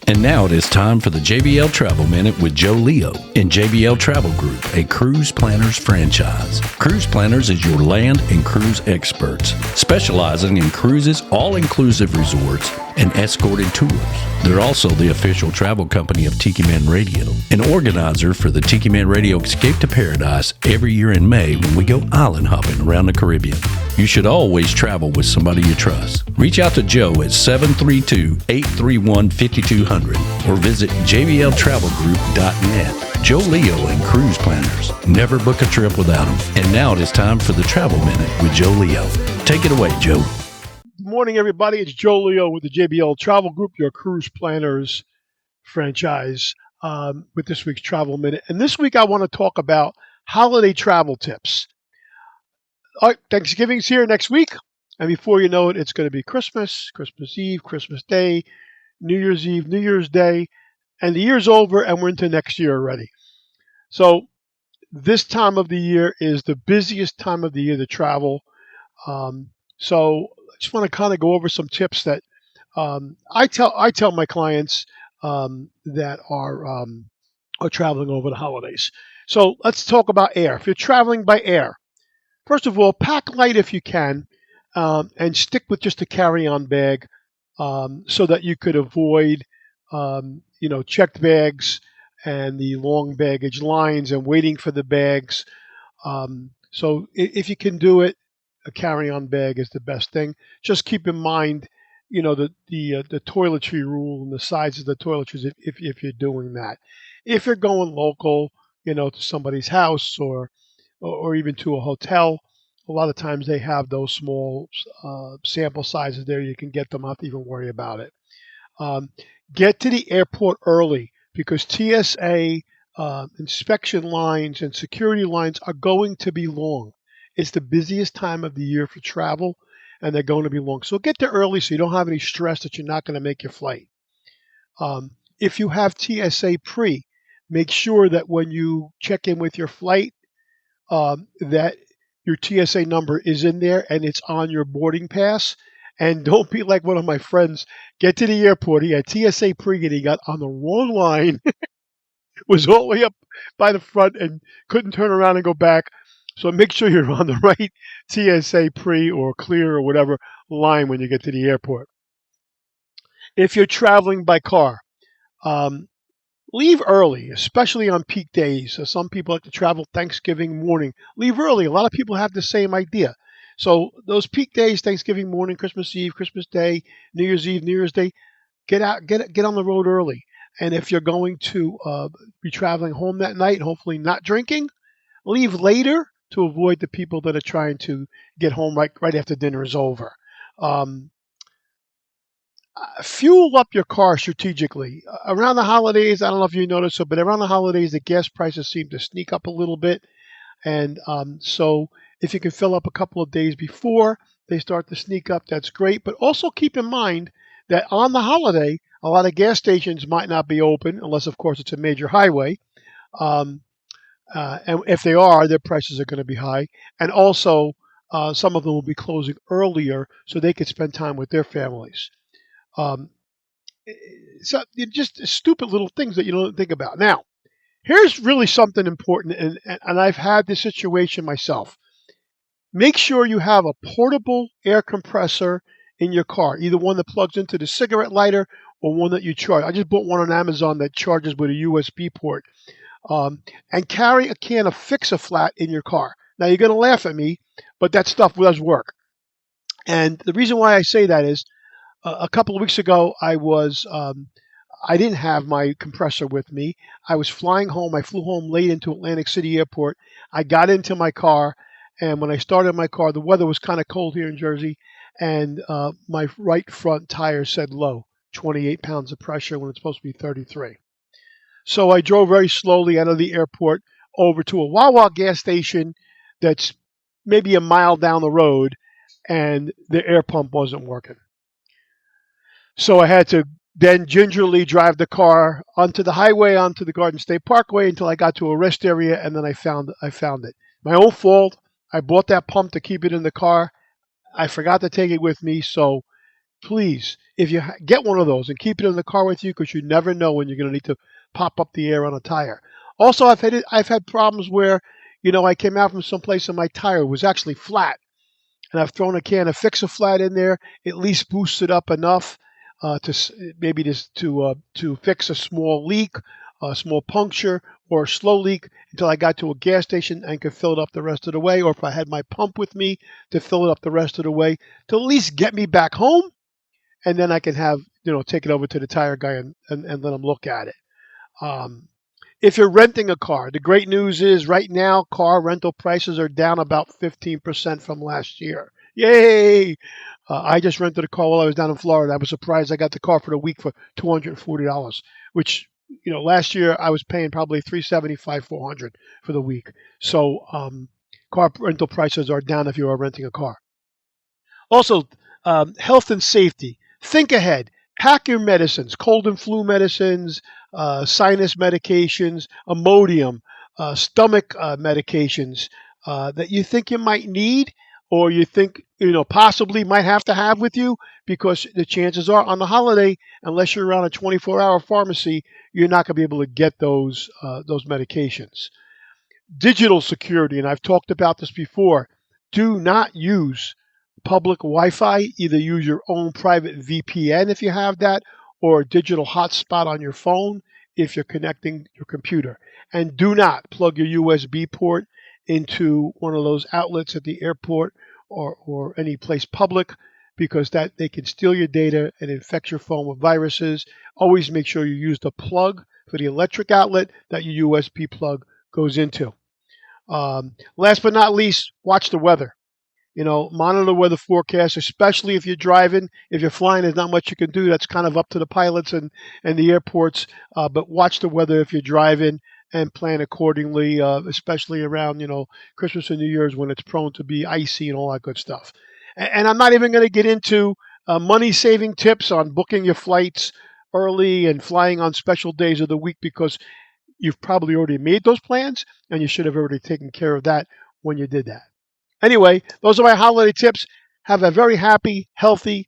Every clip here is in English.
And now it is time for the JBL Travel Minute with Joe Leo in JBL Travel Group, a cruise planners franchise. Cruise Planners is your land and cruise experts, specializing in cruises, all-inclusive resorts, and escorted tours. They're also the official travel company of Tiki Man Radio, an organizer for the Tiki Man Radio Escape to Paradise every year in May when we go island hopping around the Caribbean. You should always travel with somebody you trust. Reach out to Joe at 732-831-5200 or visit jbltravelgroup.net. Joe Leo and Cruise Planners. Never book a trip without them. And now it is time for the Travel Minute with Joe Leo. Take it away, Joe. Good morning, everybody. It's Joe Leo with the JBL Travel Group, your Cruise Planners franchise, with this week's Travel Minute. And this week I want to talk about holiday travel tips. All right, Thanksgiving's here next week, and before you know it, it's going to be Christmas, Christmas Eve, Christmas Day, New Year's Eve, New Year's Day, and the year's over, and we're into next year already. So this time of the year is the busiest time of the year to travel. So I just want to kind of go over some tips that I tell my clients that are traveling over the holidays. So let's talk about air. If you're traveling by air, first of all, pack light if you can, and stick with just a carry-on bag so that you could avoid, checked bags and the long baggage lines and waiting for the bags. So if you can do it, a carry-on bag is the best thing. Just keep in mind, the toiletry rule and the size of the toiletries if you're doing that. If you're going local, to somebody's house or even to a hotel, a lot of times they have those small sample sizes there. You can get them, not to even worry about it. Get to the airport early because TSA inspection lines and security lines are going to be long. It's the busiest time of the year for travel, and they're going to be long. So get there early so you don't have any stress that you're not going to make your flight. If you have TSA pre, make sure that when you check in with your flight, that your TSA number is in there and it's on your boarding pass. And don't be like one of my friends. Get to the airport. He had TSA pre and he got on the wrong line, was all the way up by the front and couldn't turn around and go back. So make sure you're on the right TSA pre or clear or whatever line when you get to the airport. If you're traveling by car, leave early, especially on peak days. So some people like to travel Thanksgiving morning. Leave early. A lot of people have the same idea. So those peak days, Thanksgiving morning, Christmas Eve, Christmas Day, New Year's Eve, New Year's Day, get out, get on the road early. And if you're going to be traveling home that night, hopefully not drinking, leave later to avoid the people that are trying to get home right after dinner is over. Fuel up your car strategically. Around the holidays, I don't know if you noticed, but around the holidays, the gas prices seem to sneak up a little bit. And so if you can fill up a couple of days before they start to sneak up, that's great. But also keep in mind that on the holiday, a lot of gas stations might not be open, unless, of course, it's a major highway. And if they are, their prices are going to be high. And also, some of them will be closing earlier so they could spend time with their families. So just stupid little things that you don't think about. Now, here's really something important, and I've had this situation myself. Make sure you have a portable air compressor in your car, either one that plugs into the cigarette lighter or one that you charge. I just bought one on Amazon that charges with a USB port. And carry a can of Fix-A-Flat in your car. Now, you're going to laugh at me, but that stuff does work. And the reason why I say that is a couple of weeks ago, I didn't have my compressor with me. I was flying home. I flew home late into Atlantic City Airport. I got into my car, and when I started my car, the weather was kind of cold here in Jersey, and my right front tire said low, 28 pounds of pressure when it's supposed to be 33. So I drove very slowly out of the airport over to a Wawa gas station that's maybe a mile down the road, and the air pump wasn't working. So I had to then gingerly drive the car onto the highway, onto the Garden State Parkway until I got to a rest area, and then I found it. My own fault. I bought that pump to keep it in the car. I forgot to take it with me, so please, if you get one of those and keep it in the car with you, because you never know when you're going to need to pop up the air on a tire. Also, I've had problems where, I came out from someplace and my tire was actually flat, and I've thrown a can of Fix-A-Flat in there, at least boost it up enough maybe to fix a small leak, a small puncture, or a slow leak until I got to a gas station and could fill it up the rest of the way, or if I had my pump with me to fill it up the rest of the way to at least get me back home, and then I can take it over to the tire guy and let him look at it. Um, if you're renting a car, the great news is right now car rental prices are down about 15% from last year. Yay! I just rented a car while I was down in Florida. I was surprised I got the car for the week for $240, which last year I was paying probably $375, $400 for the week. So car rental prices are down if you are renting a car. Also, health and safety. Think ahead. Pack your medicines, cold and flu medicines, sinus medications, Imodium, stomach medications that you think you might need, or you think possibly might have to have with you, because the chances are on the holiday, unless you're around a 24-hour pharmacy, you're not going to be able to get those medications. Digital security, and I've talked about this before. Do not use public Wi-Fi. Either use your own private VPN if you have that, or a digital hotspot on your phone if you're connecting your computer. And do not plug your USB port into one of those outlets at the airport or any place public, because they can steal your data and infect your phone with viruses. Always make sure you use the plug for the electric outlet that your USB plug goes into. Last but not least, watch the weather. Monitor the weather forecast, especially if you're driving. If you're flying, there's not much you can do. That's kind of up to the pilots and the airports. But watch the weather if you're driving and plan accordingly, especially around, Christmas and New Year's, when it's prone to be icy and all that good stuff. And I'm not even going to get into money-saving tips on booking your flights early and flying on special days of the week, because you've probably already made those plans and you should have already taken care of that when you did that. Anyway, those are my holiday tips. Have a very happy, healthy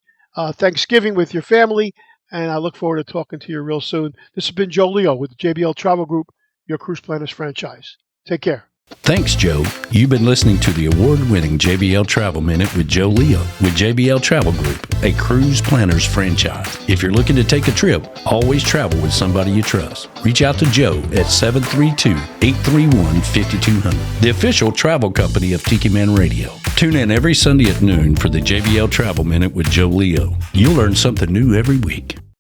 Thanksgiving with your family, and I look forward to talking to you real soon. This has been Joe Leo with the JBL Travel Group, your Cruise Planners franchise. Take care. Thanks, Joe. You've been listening to the award-winning JBL Travel Minute with Joe Leo with JBL Travel Group, a Cruise Planners franchise. If you're looking to take a trip, always travel with somebody you trust. Reach out to Joe at 732-831-5200, the official travel company of Tiki Man Radio. Tune in every Sunday at noon for the JBL Travel Minute with Joe Leo. You'll learn something new every week.